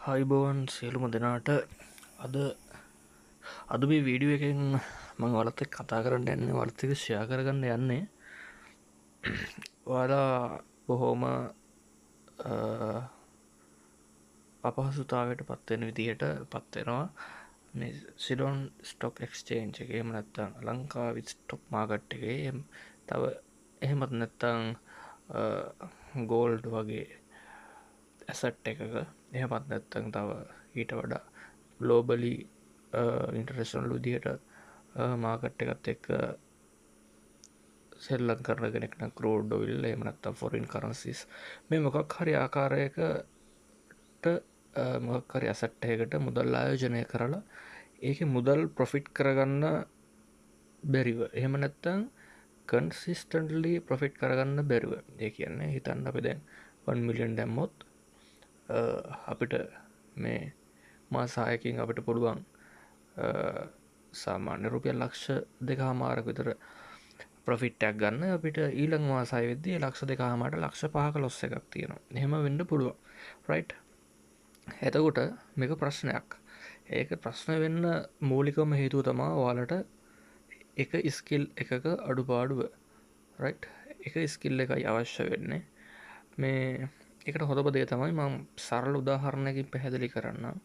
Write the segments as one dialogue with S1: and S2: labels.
S1: හයිබෝවන් සියලුම දෙනාට අද මේ වීඩියෝ එකෙන් මං වලත් කතා කරන්න යන්න වර්තික ෂයා කරගන්න යන්නේ ඔයාලා බොහෝම අපහසුතාවට පත්වෙන විදිහට පත්වෙනවා මේ සිලොන් ස්ටොක් එක්ස්චේන්ජ් එකේම නැත්තං ලංකා විත් ස්ටොක් මාගට් එකේ තව එහෙමත් නැත්තං ගෝල්ඩ් වගේ ඇසට් එකක එහෙමත් නැත්තං තව ඊට වඩා ගලෝබලි ඉන්ටරෙස්නල් විදිහට මාකට් එකත් එක්ක සෙල්ලම් කරන කෙනෙක්න ක්‍රෝඩ් ඔයිල් එහෙම නැත්තම් ෆොරින් කරන්සිස් මේ මොකක් හරි ආකාරයකට මොකක් හරි ඇසට් එකකට මුදල් ආයෝජනය කරලා ඒකේ මුදල් ප්‍රොෆිට් කරගන්න බැරිව එහෙම නැත්තම් කන්සිස්ටන්ට්ලි ප්‍රොෆිට් කරගන්න බැරිව ඒ කියන්නේ හිතන්න අපි දැන් 1 මිලියන් දැම්මොත් අපිට මේ මාසායකින් අපිට පුළුවන් සාමාන්‍ය රුපියල් ලක්ෂ 2.5 විතර ප්‍රොෆිට්ටක් ගන්න අපිට ඊළඟ මාසාය වෙද්දී ලක්ෂ 2.5ට ලක්ෂ 5ක ලොස් එකක් තියෙනවා. එහෙම වෙන්න පුළුවන්. රයිට්. එතකොට මේක ප්‍රශ්නයක්. ඒක ප්‍රශ්න වෙන්න මූලිකම හේතුව තමයි ඔයාලට එක ස්කිල් එකක අඩුපාඩුව. රයිට්. එක ස්කිල් එකයි අවශ්‍ය වෙන්නේ. මේ එකට හොඳම දේ තමයි මම සරල උදාහරණයකින් පැහැදිලි කරන්නම්.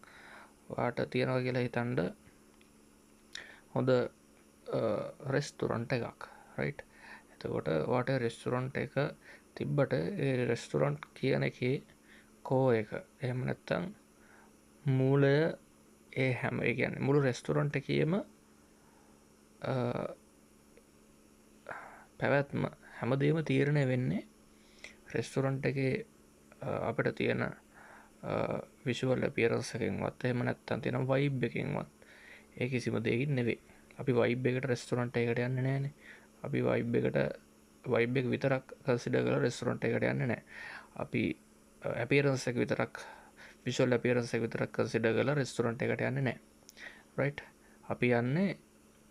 S1: ඔයාට තියනවා කියලා හිතන්න හොඳ රෙස්ටුරන්ට් එකක්. රයිට්. එතකොට ඔයාට රෙස්ටුරන්ට් එක තිබ්බට ඒ රෙස්ටුරන්ට් කියන එකේ කෝ එක එහෙම නැත්තම් මූලය ඒ හැම ඒ කියන්නේ මුළු රෙස්ටුරන්ට් එකේම පැවැත්ම හැමදේම තීරණය වෙන්නේ රෙස්ටුරන්ට් එකේ අපිට තියෙන විෂුවල් අපියරන්ස් එකකින්වත් එහෙම නැත්තම් තියෙන වයිබ් එකකින්වත් ඒ කිසිම දෙයකින් නෙවෙයි. අපි වයිබ් එකට රෙස්ටුරන්ට් එකකට යන්නේ නැහනේ. අපි වයිබ් එක විතරක් කන්සිඩර් කරලා රෙස්ටුරන්ට් එකට යන්නේ නැහැ. අපි අපියරන්ස් එක විතරක් විෂුවල් අපියරන්ස් එක විතරක් කන්සිඩර් කරලා රෙස්ටුරන්ට් එකට යන්නේ නැහැ. රයිට්. අපි යන්නේ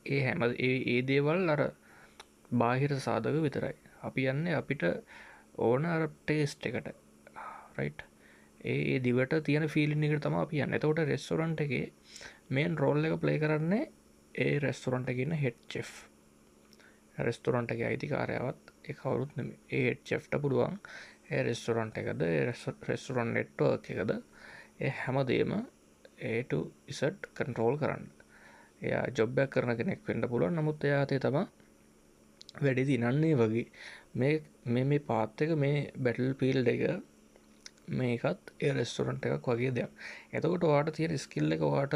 S1: ඒ දේවල් අර බාහිර සාධක විතරයි. අපි යන්නේ අපිට ඕන අර ටේස්ට් එකට. රයිට්. ඒ දිවට තියෙන ෆීලින් එකට තමයි අපි යන්නේ. එතකොට රෙස්ටුරන්ට් එකේ මේන් රෝල් එක ප්ලේ කරන්නේ ඒ රෙස්ටුරන්ට් එකේ ඉන්න හෙඩ් චෙෆ්. රෙස්ටුරන්ට් එකේ අයිතිකාරයවත් ඒ කවුරුත් නෙමෙයි. ඒ හෙඩ් චෙෆ්ට පුළුවන් ඒ රෙස්ටුරන්ට් එකද ඒ රෙස්ටුරන්ට් නෙට්වර්ක් එකද ඒ හැමදේම A to Z කන්ට්‍රෝල් කරන්න. එයා ජොබ් එකක් කරන කෙනෙක් වෙන්න පුළුවන්. නමුත් එයා අතේ තමයි වැඩි දිනන්නේ වගේ මේ පාත් එක මේ බැටල් ෆීල්ඩ් එක මේකත් ඒ රෙස්ටුරන්ට් එකක් වගේ දෙයක්. එතකොට ඔයාට තියෙන ස්කිල් එක ඔයාට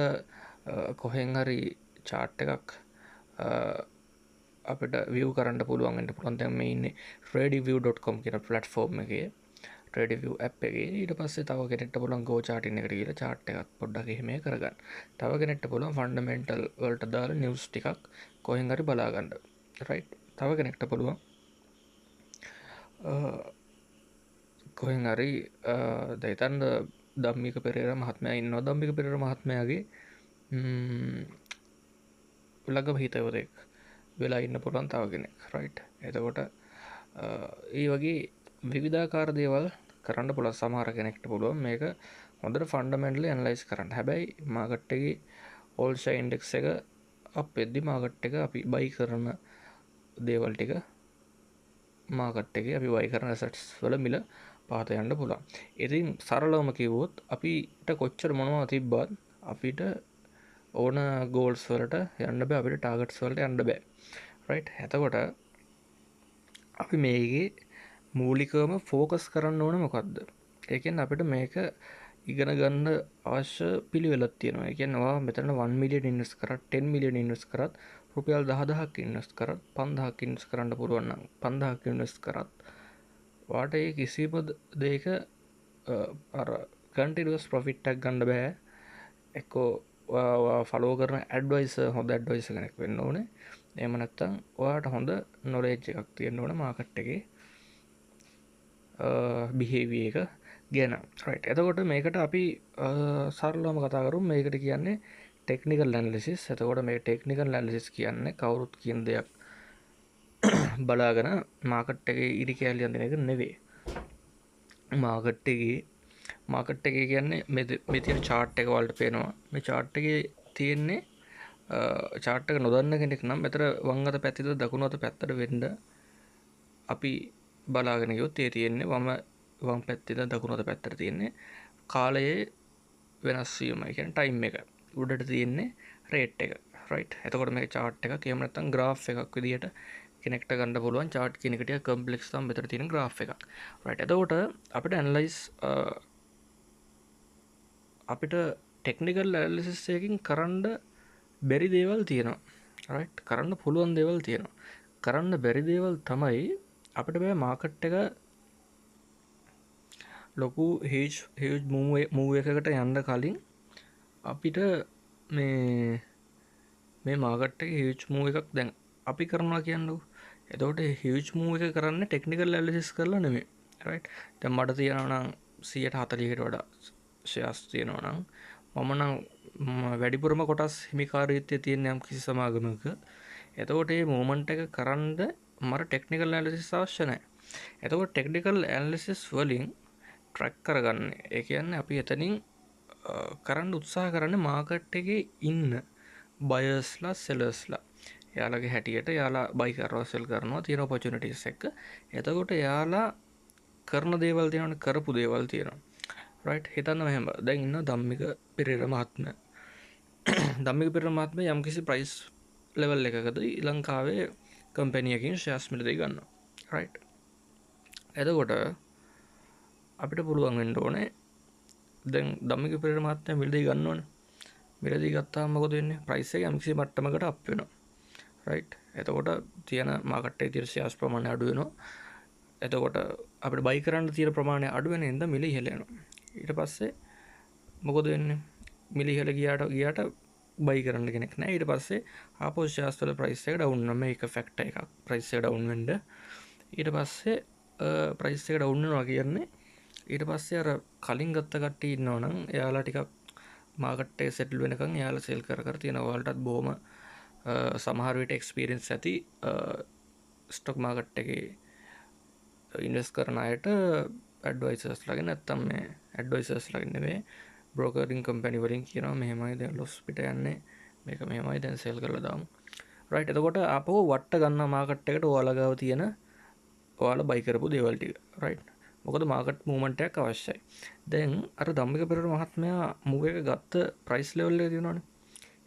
S1: කොහෙන් හරි චාට් එකක් අපිට view කරන්න පුළුවන් වෙන්න පුළුවන්. දැන් මේ ඉන්නේ tradiview.com කියන platform එකේ tradiview app එකේ. ඊට පස්සේ තව කෙනෙක්ට පුළුවන් go charting එකට ගිහලා chart එකක් පොඩ්ඩක් එහෙම කරගන්න. තව කෙනෙක්ට පුළුවන් fundamental වලට දාලා news ටිකක් කොහෙන් හරි බලා ගන්න. right. තව කෙනෙක්ට පුළුවන් කොහෙන් හරි දැන් ධම්මික පෙරේරා මහත්මයා ඉන්නවා. ධම්මික පෙරේරා මහත්මයාගේ ළඟම හිතවතෙක් වෙලා ඉන්න පුළුවන් තව කෙනෙක්. රයිට්. එතකොට ඒ වගේ විවිධාකාර දේවල් කරන්න පුළුවන්. සමහර කෙනෙක්ට පුළුවන් මේක හොඳට ෆන්ඩමෙන්ටලි ඇනලයිස් කරන්න. හැබැයි මාකට් එකේ ඕල් ෂෙයා ඉන්ඩෙක්ස් එක අප් වෙද්දි මාකට් එක අපි බයි කරන දේවල් ටික මාකට් එකේ අපි බයි කරන ඇසට්ස් වල මිල පහත යන්න පුළුවන්. ඉතින් සරලවම කිව්වොත් අපිට කොච්චර මොනවා තිබ්බත් අපිට ඕන ගෝල්ස් වලට යන්න බෑ. අපිට ටාගට්ස් වලට යන්න බෑ. රයිට්. එතකොට අපි මේකේ මූලිකවම ෆෝකස් කරන්න ඕන මොකද්ද? ඒ කියන්නේ අපිට මේක ඉගෙන ගන්න අවශ්‍ය පිළිවෙලක් තියෙනවා. ඒ කියන්නේ ඔයා මෙතන 1 මිලියන් ඉන්වෙස්ට් කරත් 10 මිලියන් ඉන්වෙස්ට් කරත් රුපියල් 10000ක් ඉන්වෙස්ට් කරත් 5000ක් ඉන්වෙස්ට් කරන්න පුළුවන් නම් 5000ක් ඉන්වෙස්ට් කරත් ඔයාට ඒ කිසිම දෙයක අර කන්ටිනියස් ප්‍රොෆිට් එකක් ගන්න බෑ. එක්කෝ ඔයා ෆලෝ කරන ඇඩ්වයිසර් හොඳ ඇඩ්වයිසර් කෙනෙක් වෙන්න ඕනේ. එහෙම නැත්නම් ඔයාට හොඳ නොලෙජ් එකක් තියෙන්න ඕනේ මාකට් එකේ බිහේවියර් එක ගැන. රයිට්. එතකොට මේකට අපි සරලවම කතා කරමු. මේකට කියන්නේ ටෙක්නිකල් ඇනලිසිස්. එතකොට මේ ටෙක්නිකල් ඇනලිසිස් කියන්නේ කවුරුත් කියන දෙයක් බලාගෙන මාකට් එකේ ඉරි කැලියන් දෙන එක නෙවෙයි. මාකට් එකේ මාකට් එකේ කියන්නේ මේ තියෙන chart එක වලට පේනවා. මේ chart එකේ තියෙන්නේ chart එක නොදන්න කෙනෙක් නම් මෙතන වම් අත පැත්තේද දකුණු අත පැත්තට වෙන්න අපි බලාගෙන ගියොත් ඒ තියෙන්නේ වම් පැත්තේද දකුණු අත පැත්තට තියෙන්නේ කාලයේ වෙනස් වීමයි කියන්නේ ටයිම් එක. උඩට තියෙන්නේ රේට් එක. රයිට්. එතකොට මේක chart එකක්. එහෙම නැත්නම් graph එකක් විදියට කෙනෙක්ට ගන්න පුළුවන්. chart කියන එක ටික complex තමයි මෙතන තියෙන graph එකක්. රයිට්. එතකොට අපිට analyze අපිට technical analysis එකකින් කරන්න බැරි දේවල් තියෙනවා. රයිට්. කරන්න පුළුවන් දේවල් තියෙනවා. කරන්න බැරි දේවල් තමයි අපිට බෑ මාකට් එක ලොකු huge move එකකට යන්න කලින් අපිට මේ මාකට් එකේ huge move එකක් දැන් අපි කරනවා කියන්නකෝ. එතකොට huge move එක කරන්නේ technical analysis කරලා නෙමෙයි. right. දැන් මට තියෙනවා නම් 140කට වඩා shares තියෙනවා නම් මම නම් වැඩිපුරම කොටස් හිමිකාරීත්වයේ තියෙන යම් කිසි සමාගමක. එතකොට මේ movement එක කරන්න මට technical analysis අවශ්‍ය නැහැ. එතකොට technical analysis වලින් track කරගන්නේ. ඒ කියන්නේ අපි එතනින් කරන්න උත්සාහ කරන්නේ මාකට් එකේ ඉන්න බයර්ස්ලා සෙලර්ස්ලා යාලගේ හැටියට යාලා බයි කරනවා සෙල් කරනවා තියෙන ඔපචුනිටිස් එක. එතකොට යාලා කරන දේවල් තියෙනවනේ කරපු දේවල් තියෙනවා. රයිට්. හිතන්න මෙහෙම. දැන් ඉන්න ධම්මික පෙරේරා මහත්මයා. ධම්මික පෙරේරා මහත්මයා යම්කිසි ප්‍රයිස් ලෙවල් එකකදී ලංකාවේ කම්පැනි එකකින් ෂෙයාර්ස් මිලදී ගන්නවා. රයිට්. එතකොට අපිට පුළුවන් වෙන්න ඕනේ දැන් ධම්මික පෙරේරා මහත්මයා මිලදී ගන්නවනේ. මිලදී ගත්තාම මොකද වෙන්නේ? ප්‍රයිස් එක යම්කිසි මට්ටමකට අප් වෙනවා. රයිට්. එතකොට තියෙන මාකට් එකේ තියෙන ෂෙයාර්ස් ප්‍රමාණය අඩු වෙනවා. එතකොට අපිට බයි කරන්න තියෙන ප්‍රමාණය අඩු වෙන හින්දා මිල ඉහළ යනවා. ඊට පස්සේ මොකද වෙන්නේ? මිල ඉහළ ගියාට බයි කරන්න කෙනෙක් නැහැ. ඊට පස්සේ ආපහු ෂෙයාර්ස් වල ප්‍රයිස් එක ඩවුන් වෙනවා. මේක ෆැක්ටර් එකක්. ප්‍රයිස් එක ඩවුන් වෙන්න. ඊට පස්සේ ප්‍රයිස් එක ඩවුන් වෙනවා කියන්නේ ඊට පස්සේ අර කලින් ගත්ත කට්ටිය ඉන්නවනම් එයාලා ටිකක් මාකට් එක සෙටල් වෙනකන් එයාලා සෙල් කර තියෙන ඔයාලටත් බොහොම සමහර විට එක්ස්පීරියන්ස් ඇති ස්ටොක් මාකට් එකේ ඉන්වෙස්ට් කරන අයට ඇඩ්වයිසර්ස් ලාගෙන නැත්තම් මේ ඇඩ්වයිසර්ස් ලාගෙන නෙමෙයි බ්‍රෝකරින් කම්පැනි වලින් කියනවා මෙහෙමයි දැන් ලොස් පිට යන්නේ මේක මෙහෙමයි දැන් සෙල් කරලා දාමු. රයිට්. එතකොට ආපහු වට්ට ගන්න මාකට් එකට ඔයාලා ගාව තියෙන ඔයාලා බයි කරපු දේවල් ටික. රයිට්. මොකද මාකට් මූව්මන්ට් එකක් අවශ්‍යයි. දැන් අර ධම්මික පෙරේරා මහත්මයා මූව් එක ගත්ත ප්‍රයිස් ලෙවල් එක තියෙනවනේ.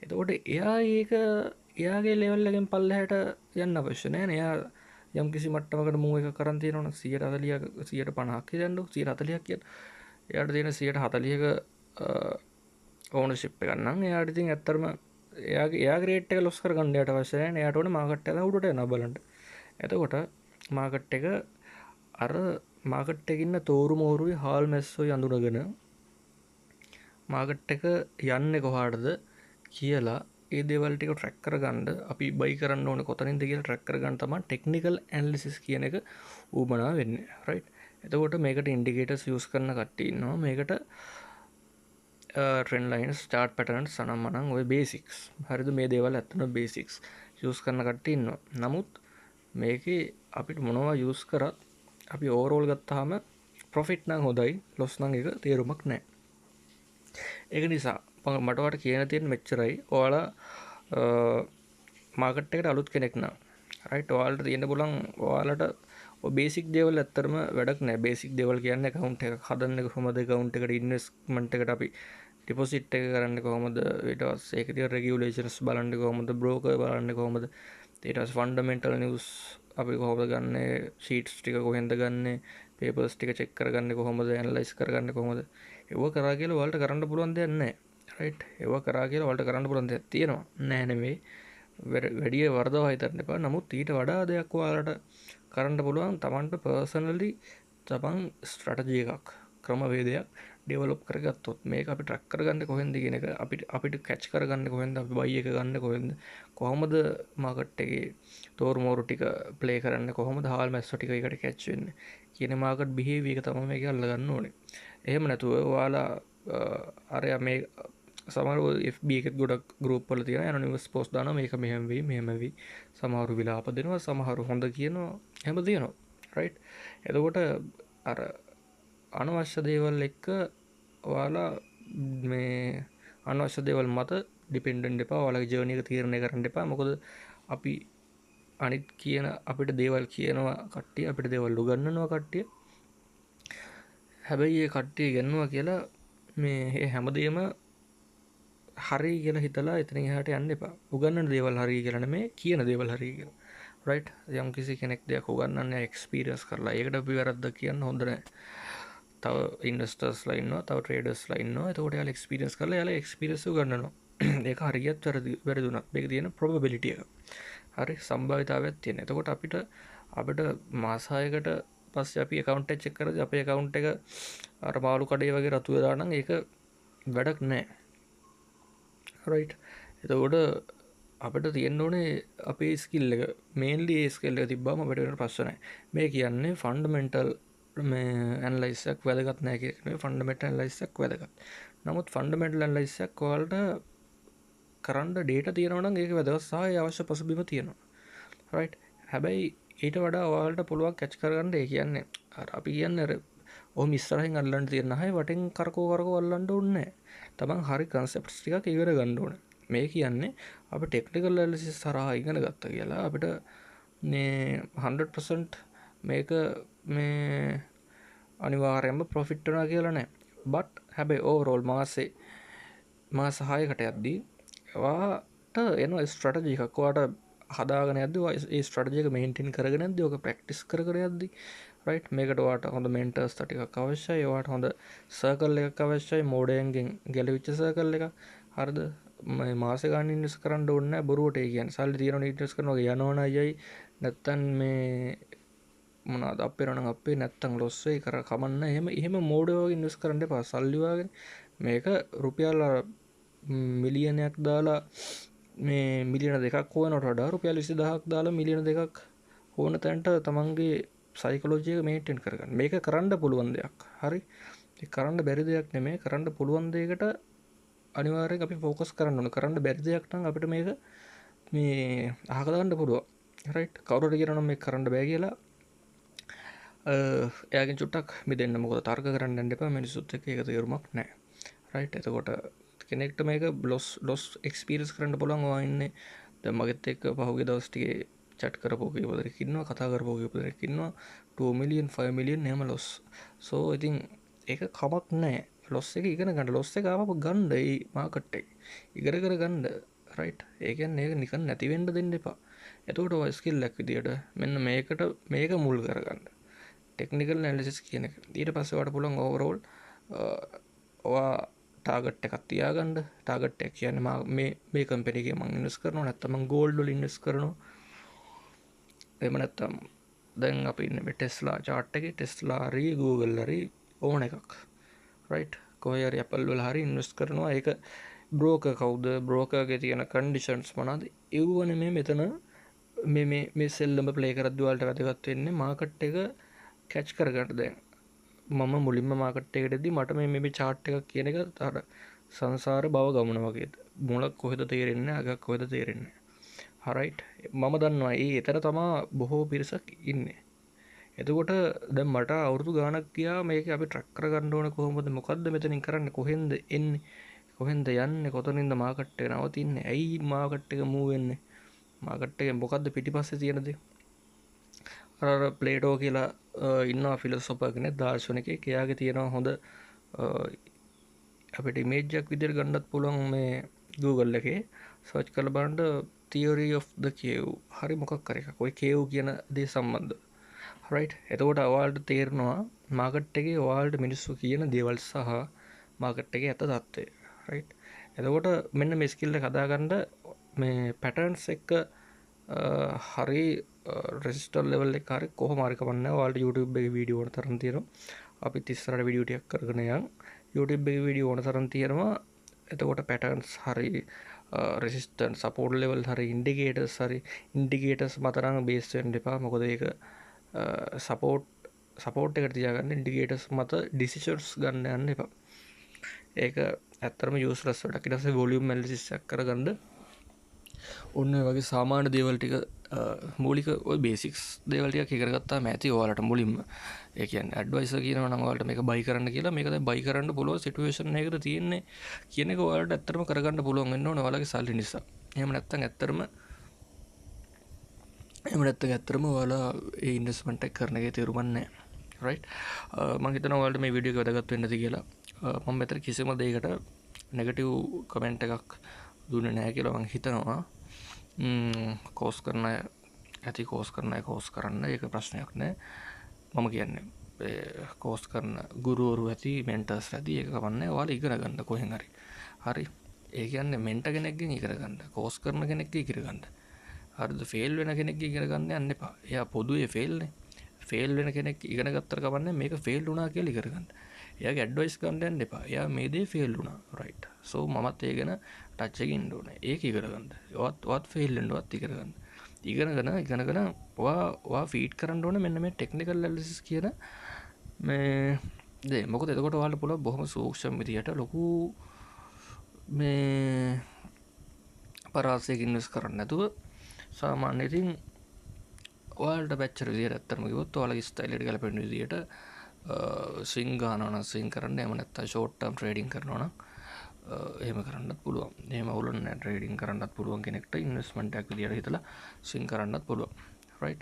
S1: එතකොට එයාගේ ලෙවල් එකෙන් පල්ලෙහාට යන්න අවශ්‍ය නැහැ. එයා යම් කිසි මට්ටමකට මූව් එක කරන් තියෙනවනේ 140ක 150ක් කියන්නකො 140ක් කියන්න. එයාට තියෙන 140ක ඕනර්ෂිප් එකක් නම් එයාට ඉතින් ඇත්තටම එයාගේ රේට් එක ලොස් කරගන්න යට අවශ්‍ය නැහැ. එයාට ඕනේ මාකට් එක උඩට යනවා බලන්න. එතකොට මාකට් එක අර මාකට් එකේ ඉන්න තෝරු මෝරුයි හාල් මැස්සෝයි අඳුනගෙන මාකට් එක යන්නේ කොහාටද කියලා ඒ දේවල් ටික ට්‍රැක් කරගන්න අපි බයි කරන්න ඕනේ කොතනින්ද කියලා ට්‍රැක් කරගන්න තමයි ටෙක්නිකල් ඇනලිසිස් කියන එක ඌමනා වෙන්නේ. රයිට්. එතකොට මේකට ඉන්ඩිකේටර්ස් යූස් කරන කට්ටිය ඉන්නවා. මේකට ට්‍රෙන්ඩ් ලයින්ස් චාර්ට් පැටර්න්ස් අනම්මනම් ඔය බේසික්ස්. හරිද? මේ දේවල් ඇත්තටම බේසික්ස් යූස් කරන කට්ටිය ඉන්නවා. නමුත් මේකේ අපිට මොනවා යූස් කරත් අපි ඕවරෝල් ගත්තාම ප්‍රොෆිට් නම් හොඳයි ලොස් නම් එක තේරුමක් නැහැ. ඒක නිසා මට ඔයාලට කියන්න තියෙන මෙච්චරයි. ඔයාලා මාකට් එකට අලුත් කෙනෙක් නම් රයිට් ඔයාලට තියෙන්න පුළුවන් ඔයාලට ඔය බේසික් දේවල් ඇත්තටම වැඩක් නැහැ. බේසික් දේවල් කියන්නේ account එකක් හදන්නේ කොහොමද, account එකට investment එකට අපි deposit එක කරන්නේ කොහොමද, ඊට පස්සේ ඒකේ තියෙන regulations බලන්නේ කොහොමද, broker බලන්නේ කොහොමද, ඊට පස්සේ fundamental news අපි කොහොමද ගන්නෙ, sheets ටික කොහෙන්ද ගන්නෙ, papers ටික check කරගන්නේ කොහොමද, analyze කරගන්නේ කොහොමද. ඒව කරා කියලා ඔයාලට කරන්න පුළුවන් දෙයක් නැහැ. රයිට්. ඒව කරා කියලා ඔයාලට කරන්න පුළුවන් දෙයක් තියෙනවා. නෑ නෙමෙයි. වැඩි වර්ධව හිතන්න එපා. නමුත් ඊට වඩා දෙයක් ඔයාලට කරන්න පුළුවන් තමන්ට පර්සනලි තමන් ස්ට්‍රැටජි එකක් ක්‍රමවේදයක් ඩෙවලොප් කරගත්තොත් මේක අපි ට්‍රැක් කරගන්න කොහෙන්ද කියන එක අපිට කැච් කරගන්න කොහෙන්ද අපි බයි එක ගන්න කොහෙන්ද කොහොමද මාකට් එකේ තෝරු මෝරු ටික ප්ලේ කරන්න කොහොමද හාල් මැස්සෝ ටික එකට කැච් වෙන්නේ කියන මාකට් බිහේවියර් එක තමයි මේක අල්ලගන්න ඕනේ. එහෙම නැතුව ඔයාලා අරයා මේ සමහර FB එකත් ගොඩක් ගෲප් වල තියෙන ඇනොනිමස් පෝස්ට් දානවා මේක මෙහෙම වෙයි සමහරු විලාප දෙනවා සමහරු හොඳ කියනවා එහෙම දෙනවා රයිට්. එතකොට අර අනවශ්‍ය දේවල් එක්ක ඔයාලා මේ අනවශ්‍ය දේවල් මත ඩිපෙන්ඩන්ට් එපා. ඔයාලගේ ජර්නි එක තීරණය කරන්න එපා. මොකද අපි අනිත් කියන අපිට දේවල් කියනවා කට්ටිය, අපිට දේවල් උගන්වනවා කට්ටිය. හැබැයි ඒ කට්ටිය ඉගෙනුවා කියලා මේ හැමදේම හරි කියලා හිතලා එතනින් එහාට යන්න එපා. උගන්වන දේවල් හරි කියලා නෙමෙයි, කියන දේවල් හරි කියලා. රයිට්? යම් කිසි කෙනෙක් දෙයක් උගන්වන්නේ එක්ස්පීරියන්ස් කරලා. ඒකට අපි වැරද්දක් කියන්න හොඳ නැහැ. තව ඉන්වස්ටර්ස්ලා ඉන්නවා, තව ට්‍රේඩර්ස්ලා ඉන්නවා. එතකොට යාලා එක්ස්පීරියන්ස් කරලා යාලා එක්ස්පීරියන්ස් උගන්වනවා. ඒක හරියට වැරදුනත් මේක තියෙන ප්‍රොබබිලිටි එක. හරි සම්භාවිතාවයක් තියෙන. එතකොට අපිට මාස 6කට පස්සේ අපි account එක check කරද්දී අපේ account එක අර මාළු කඩේ වගේ රතු වෙලා නම් ඒක වැඩක් නැහැ. රයිට්? එතකොට අපිට තියෙන්න ඕනේ අපේ ස්කිල් එක. මේන්ලි ඒ ස්කිල් එක තිබ්බම අපිට වෙන ප්‍රශ්න නැහැ. මේ කියන්නේ ෆන්ඩමෙන්ටල් මේ ඇනලයිසිස් එකක් වැදගත් නැහැ කියන එක නෙවෙයි. ෆන්ඩමෙන්ටල් ඇනලයිසිස් එකක් වැදගත්. නමුත් ෆන්ඩමෙන්ටල් ඇනලයිසිස් එකක් ඔයාලට කරන්න ඩේටා තියෙනවා නම් ඒක වැදගත් සහ ඒ අවශ්‍ය පසුබිම තියෙනවා. රයිට්? හැබැයි ඊට වඩා ඔයාලට පුළුවන් කැච් කරගන්න ඒ කියන්නේ අර අපි කියන්නේ අර ඔහොම ඉස්සරහින් අල්ලන්න තියෙන අය වටෙන් කරකෝ අල්ලන්න ඕනේ නැහැ. තමන් හරි කන්සෙප්ට්ස් ටිකක් ඉගෙන ගන්න ඕනේ. මේ කියන්නේ අපි ටෙක්නිකල් ඇනලිසිස් හරහා ඉගෙන ගත්තා කියලා අපිට මේ 100% මේක මේ අනිවාර්යයෙන්ම ප්‍රොෆිට් වෙනවා කියලා නෑ. බට් හැබැයි ඕවරෝල් මාස 6කට යද්දී ඔයාට එන ස්ට්‍රැටජි එකක් ඔයාට හදාගෙන යද්දී ඒ ස්ට්‍රැටජි එක මේන්ටේන් කරගෙන යද්දී ඔක ප්‍රැක්ටිස් කර යද්දී රයිට් මේකට ඔයාට හොඳ මෙන්ටර්ස් ටිකක් අවශ්‍යයි. ඔයාට හොඳ සර්කල් එකක් අවශ්‍යයි. මෝඩයන්ගෙන් ගැලවිච්ච සර්කල් එකක්. හරිද? මේ මාස ගාන ඉන්වෙස්ට් කරන්න ඕනේ නැහැ බොරුවට. ඒ කියන්නේ සල්ලි තියනවනේ ඉන්වෙස්ට් කරනවා යනවන අයයි නැත්තම් මේ මොනවාද අපේ නම් අපේ නැත්තම් ලොස් වෙයි කර කමන්න. එහෙම මෝඩයෝ වගේ ඉන්වෙස්ට් කරන්න එපා. සල්ලි වාගෙන මේක රුපියල් මිලියනයක් දාලා මේ මිලියන 2ක් හොයනට වඩා රුපියල් 20000ක් දාලා මිලියන 2ක් හොයන තැනට තමන්ගේ සයිකොලොජි එක මේන්ටේන් කරගන්න. මේක කරන්න පුළුවන් දෙයක්. හරි? ඒක කරන්න බැරි දෙයක් නෙමෙයි. කරන්න පුළුවන් දෙයකට අනිවාර්යෙන් අපි ફોකස් කරන්න ඕන. කරන්න බැරි දෙයක් නම් අපිට මේක මේ අහක දාන්න පුළුවන්. රයිට්? කවුරු හරි කියනවා නම් මේක කරන්න බෑ කියලා එයාගෙන් චුට්ටක් මිදෙන්න. මොකද තර්ක කරන්න යන්න එපා. මිනිස්සුත් එක්ක ඒක තේරුමක් නැහැ. රයිට්? එතකොට කෙනෙක්ට මේක ලොස් එක්ස්පීරියන්ස් කරන්න පුළුවන්. ඔයා ඉන්නේ දැන් මගෙත් එක්ක පහුගිය දවස් ටිකේ චැට් කරපු කීපදෙනෙක් ඉන්නවා, කතා කරපු කීපදෙනෙක් ඉන්නවා. 2 මිලියන් 5 මිලියන් එහෙම ලොස්. සෝ ඉතින් ඒක කමක් නැහැ. ලොස් එක ඉගෙන ගන්න. ලොස් එක ආවම ගන්න ඒ මාකට් එකේ. ඉගෙන ගන්න. රයිට්? ඒ කියන්නේ ඒක නිකන් නැති වෙන්න දෙන්න එපා. එතකොට ඔය ස්කිල් එකක් විදියට මෙන්න මේක මුල් කරගන්න. ටෙක්නිකල් ඇනලිසිස් කියන එක. ඊට පස්සේ ඔයාලට පුළුවන් ඕවරෝල් ඔයා ටාගට් එකක් තියාගන්න. ටාගට් එක කියන්නේ මේ කම්පැනි එකේ මම ඉන්වෙස්ට් කරනවා නැත්නම් මම ගෝල්ඩ් වල ඉන්වෙස්ට් කරනවා. එහෙම නැත්නම් දැන් අපි ඉන්නේ මේ ටෙස්ලා chart එකේ. ටෙස්ලා හරි Google හරි ඕන එකක්. රයිට්? කොහේ හරි Apple වල හරි ඉන්වෙස්ට් කරනවා. ඒක බ්‍රෝකර් කවුද? බ්‍රෝකර්ගේ තියෙන කන්ඩිෂන්ස් මොනවාද? ඒව නෙමෙයි මෙතන මේ සෙල්ලම ප්ලේ කරද්දී ඔයාලට වැදගත් වෙන්නේ මාකට් එක කැච් කරගන්න. දැන් මම මුලින්ම මාකට් එකට එද්දි මට මේ chart එකක් කියන එක අර සංසාර භව ගමන වගේද. මුලක් කොහෙද තේරෙන්නේ නැහැ, අගක් කොහෙද තේරෙන්නේ නැහැ. හරයිට්? මම දන්නවා එතන තමා බොහෝ පිරිසක් ඉන්නේ. එතකොට දැන් මට අවුරුදු ගාණක් ගියා මේක අපි ට්‍රැක් කරගන්න ඕන කොහොමද, මොකද්ද මෙතනින් කරන්නේ, කොහෙන්ද එන්නේ, කොහෙන්ද යන්නේ, කොතනින්ද මාකට් එක නවතින්නේ, ඇයි මාකට් එක මූව් වෙන්නේ, මාකට් එකේ මොකද්ද පිටිපස්සේ තියෙන දේ. අර ප්ලේටෝ කියලා ඉන්නවා ෆිලොසොෆර් කෙනෙක්, දාර්ශනිකයෙක්. එයාගේ තියෙනවා හොඳ අපිට ඉමේජ් එකක් විදිහට ගන්නත් පුළුවන් මේ Google එකේ සර්ච් කරලා බලන්න theory of the cave. හරි මොකක් කර එකක්. ඔය cave කියන දේ සම්බන්ධ. රයිට්? එතකොට ඔයාලට තේරෙනවා මාකට් එකේ ඔයාලට මිනිස්සු කියන දේවල් සහ මාකට් එකේ ඇත්ත තත්ත්වය. රයිට්? එතකොට මෙන්න මේ ස්කිල් එක හදාගන්න මේ පැටර්න්ස් එක හරි රෙසිස්ටර් ලෙවල් එක හරි කොහොම හරි කමක් නැහැ. ඔයාලට YouTube එකේ වීඩියෝ ඕන තරම් තියෙනවා. අපිත් ඉස්සරහට වීඩියෝ ටිකක් කරගෙන යන්. YouTube එකේ වීඩියෝ ඕන තරම් තියෙනවා. එතකොට පැටර්න්ස් හරි රෙසිස්ටන්ස් සපෝට් ලෙවල් හරි ඉන්ඩිකේටර්ස් මත නම් බේස් වෙන්න එපා. මොකද ඒක සපෝට් එකට තියාගන්න. ඉන්ඩිකේටර්ස් මත ඩිසිෂන්ස් ගන්න යන්න එපා. ඒක ඇත්තටම යූස්ලස් වැඩක්. ඊට පස්සේ වොලියුම් ඇනලිසිස් එකක් කරගන්න ඔන්න ඔය වගේ සාමාන්‍ය දේවල් ටික මූලික බේසික්ස් දේවල්ටිය එකරගත්තා මැති ඕලට මුලින්ම ඒකන් ඇඩ්වයිස කියන නවලට මේ බයි කරන්න කියලා මේකද බයි කරන්න පුළුව සිටුවේෂන් එකට තියෙන්නේ කියන වාලට ඇත්තරම කරගන්න පුළුවන් එන්න නවලගේ සල්ලි නිසා එහම නැත්තන් ඇත්තරම එමනත්ත ඇත්තරම වාලා ඉන්ඩස්මටක් කරනගේ තේරුමන්නේ රයි් මහිතන වලට මේ විඩියෝ වැදගත් වෙන්නති කියලා මම මෙතර කිසිම දෙයකට නෙගටව් කමෙන්ට් එකක් දුන්න නෑ කියලා මං හිතනවා කෝස් කරන ඇති කෝස් කරන කෝස් කරන්න ඒක ප්‍රශ්නයක් නෑ මම කියන්නේ කෝස් කරන ගුරුවරු ඇති මෙන්ටර්ස් ඇති ඒක කවන්න වාල ඉගෙන ගන්න කොහෙන් හරි හරි ඒ කියන්න මෙන්ට කෙනෙක්ගෙන් ඉකරගන්න කෝස් කරන කෙනෙක් ඉකරගන්න හරිද ෆෙල් වෙන කෙනෙක් ඉගෙනගන්න යන්න එපා එයා පොදුවේ ෆෙල්නේ ෆෙල් වෙන කෙනෙක් ඉගෙන ගත්තර කවන්න මේක ෆෙල් වුනා කියලා ඉකරගන්න එයා ඇඩ්වයිස් ගන්න යන්න එපා එයා මේ දේ ෆෙල් වුණා රයිට් සෝ මමත් ඒ ගැන ටච් එකකින් ඉන්න ඕනේ ඒක ඉගෙනගන්න වත් ෆෙල් වෙන්නවත් ඉගෙනගන්න ඉගෙනගෙන වා ෆීඩ් කරන්න ඕනේ මෙන්න මේ ටෙක්නිකල් ඇනාලිසිස් කියන මේ දේ මොකද එතකොට ඔයාලට පුළුවන් බොහොම සූක්ෂම විදියට ලොකු මේ පරාසයක ඉන්වෙස්ට් කරන්න නැතුව සාමාන්‍ය ඉතින් ඔයාලට පැච්චර විදියට ඇත්තටම කිව්වොත් ඔයාලගේ ස්ටයිල් එකට ගැලපෙන විදියට ස්විං ගන්නවනම් ස්විං කරන්න එහෙම නැත්නම් ෂෝට් ටර්ම් ට්‍රේඩින් කරනවා නම් එහෙම කරන්නත් පුළුවන්. එහෙම අවුලක් නැහැ ට්‍රේඩින් කරන්නත් පුළුවන් කෙනෙක්ට ඉන්වෙස්ට්මන්ට් එකක් විදියට හිතලා ස්විං කරන්නත් පුළුවන්. රයිට්.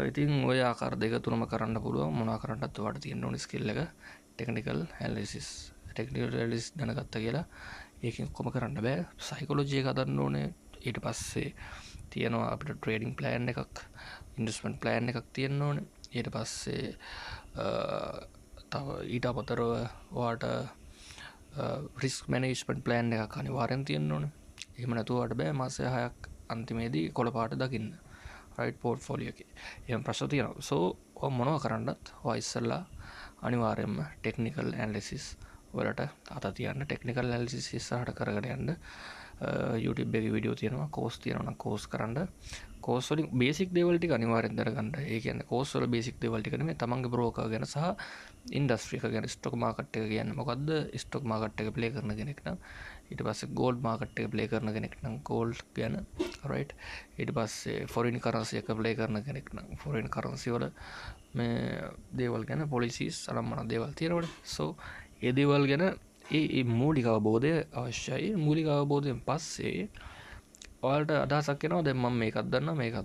S1: ඉතින් ඔය ආකාර දෙක තුනම කරන්න පුළුවන්. මොනවා කරන්නත් ඔයාලට තියෙන්න ඕනේ ස්කිල් එක ටෙක්නිකල් ඇනාලිසිස්. ටෙක්නිකල් ඇනාලිසිස් දැනගත්තා කියලා ඒකෙන් කොහොම කරන්න බෑ. සයිකොලොජි එක හදන්න ඕනේ. ඊට පස්සේ තියෙනවා අපිට ට්‍රේඩින් ප්ලෑන් එකක් ඉන්වෙස්ට්මන්ට් ප්ලෑන් එකක් තියෙන්න ඕනේ ඊට පස්සේ තව ඊට අමතරව ඔයාට රිස්ක් මැනේජ්මන්ට් ප්ලෑන් එකක් අනිවාර්යෙන් තියෙන්න ඕනේ එහෙම නැතුව ඔයාට බෑ මාසය 6ක් අන්තිමේදී කොළපාට දකින්න රයිට් පෝර්ට්ෆෝලියෝ එකේ එහෙම ප්‍රශ්න තියෙනවා සෝ මොනවා කරන්නත් ඔයා ඉස්සෙල්ලා අනිවාර්යෙන්ම ටෙක්නිකල් ඇනාලිසිස් වලට අත තියන්න ටෙක්නිකල් ඇනාලිසිස් ඉස්සරහට කරගෙන යන්න YouTube එකේ වීඩියෝ තියෙනවා කෝස් තියෙනවා නම් කෝස් කරන්න කෝස් වලින් බේසික් දේවල් ටික අනිවාර්යෙන් දරගන්න. ඒ කියන්නේ කෝස් වල බේසික් දේවල් ටික නෙමෙයි තමන්ගේ බ්‍රෝකර් ගැන සහ ඉන්ඩස්ට්‍රි එක ගැන ස්ටොක් මාකට් එක කියන්නේ මොකද්ද? ස්ටොක් මාකට් එක ප්ලේ කරන කෙනෙක් නම් ඊට පස්සේ ගෝල්ඩ් මාකට් එක ප්ලේ කරන කෙනෙක් නම් ගෝල්ඩ් ගැන රයිට් ඊට පස්සේ ෆොරින් කරන්සි එක ප්ලේ කරන කෙනෙක් නම් ෆොරින් කරන්සි වල මේ දේවල් ගැන පොලිසිස් අරම්මන දේවල් තියෙනවනේ. සෝ ඒ දේවල් ගැන ඒ මූලික අවබෝධය අවශ්‍යයි. මූලික අවබෝධයෙන් පස්සේ ඔයාලට අදහසක් එනවා දැන් මම මේකක් දන්නවා මේකක්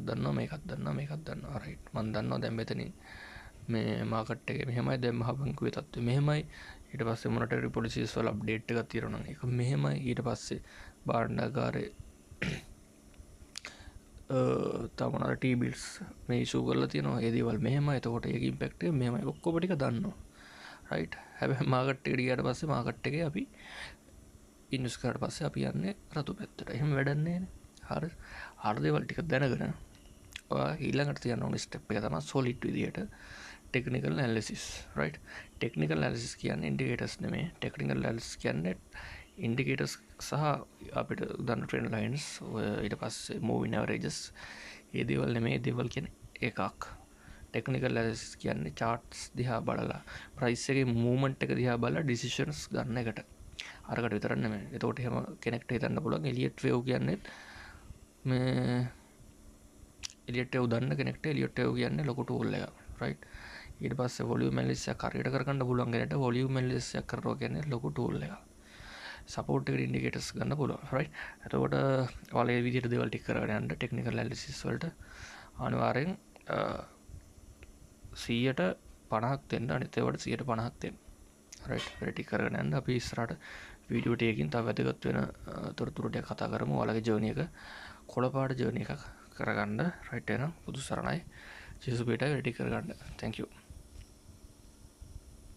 S1: දන්නවා රයිට් මම දන්නවා දැන් මෙතනින් මේ මාකට් එකේ මෙහෙමයි දැන් මහ බැංකුවේ තත්ත්වය මෙහෙමයි ඊට පස්සේ මොනටරි පොලිසිස් වල අප්ඩේට් එකක් තියෙනවා නම් ඒක මෙහෙමයි ඊට පස්සේ භාණ්ඩාගාරේ තමනර ටී බිල්ස් මේ ඉෂුව කරලා තියෙනවා ඒ දේවල් මෙහෙමයි එතකොට ඒක ඉම්පැක්ට් එක මෙහෙමයි ඔක්කොම ටික දන්නවා රයිට් හැබැයි මාකට් එකට ගියාට පස්සේ මාකට් එකේ අපි ඉන්වෙස්ට් කරාට පස්සේ අපි යන්නේ රතු පැත්තට එහෙම වැඩක් නැහැ හරි අර දේවල් ටික දැනගෙන ඔයා ඊළඟට තියන්න ඕනේ ස්ටෙප් එක තමයි සොලිඩ් විදියට ටෙක්නිකල් ඇනාලිසිස් රයිට් ටෙක්නිකල් ඇනාලිසිස් කියන්නේ ඉන්ඩිකේටර්ස් නෙමෙයි ටෙක්නිකල් ඇනාලිසිස් කියන්නේ ඉන්ඩිකේටර්ස් සහ අපිට දන්න ට්‍රෙන්ඩ් ලයින්ස් ඊට පස්සේ මූවින් ඇවරේජස් ඒ දේවල් නෙමෙයි දේවල් කියන්නේ එකක් ටෙක්නිකල් ඇනාලිසිස් කියන්නේ charts දිහා බලලා ප්‍රයිස් එකේ මූවමන්ට් එක දිහා බලලා ඩිසිෂන්ස් ගන්න එකට අරකට විතරක් නෙමෙයි එතකොට එහෙම කෙනෙක්ට හිතන්න පුළුවන් එලියට් වේව් කියන්නේ මේ එලියට් වේව් දන්න කෙනෙක්ට එලියට් වේව් කියන්නේ ලොකු ටූල් එකක් රයිට් ඊට පස්සේ වොලියුම් ඇනාලිසිස් එක හරියට කරගන්න පුළුවන් කෙනෙක්ට වොලියුම් ඇනාලිසිස් එක කරනවා කියන්නේ ලොකු ටූල් එකක් සපෝට් එකට ඉන්ඩිකේටර්ස් ගන්න පුළුවන් රයිට් එතකොට ඔයාලා මේ විදිහට දේවල් ටික කරගෙන යන්න ටෙක්නිකල් ඇනාලිසිස් වලට අනිවාර්යෙන් 100ට 50ක් දෙන්න අනිත් ඒවාට 150ක් දෙන්න රයිට් රෙඩි කරගෙන යන්න අපි ඉස්සරහට වීඩියෝ ටිකකින් තව වැදගත් වෙන තොරතුරු ටික කතා කරමු ඔයාලගේ ජර්නි එක කොළපාට ජර්නි එකක් කරගන්න රයිට් එහෙනම් බුදු සරණයි ජේසුස් පිටයි රෙඩි කරගන්න thank you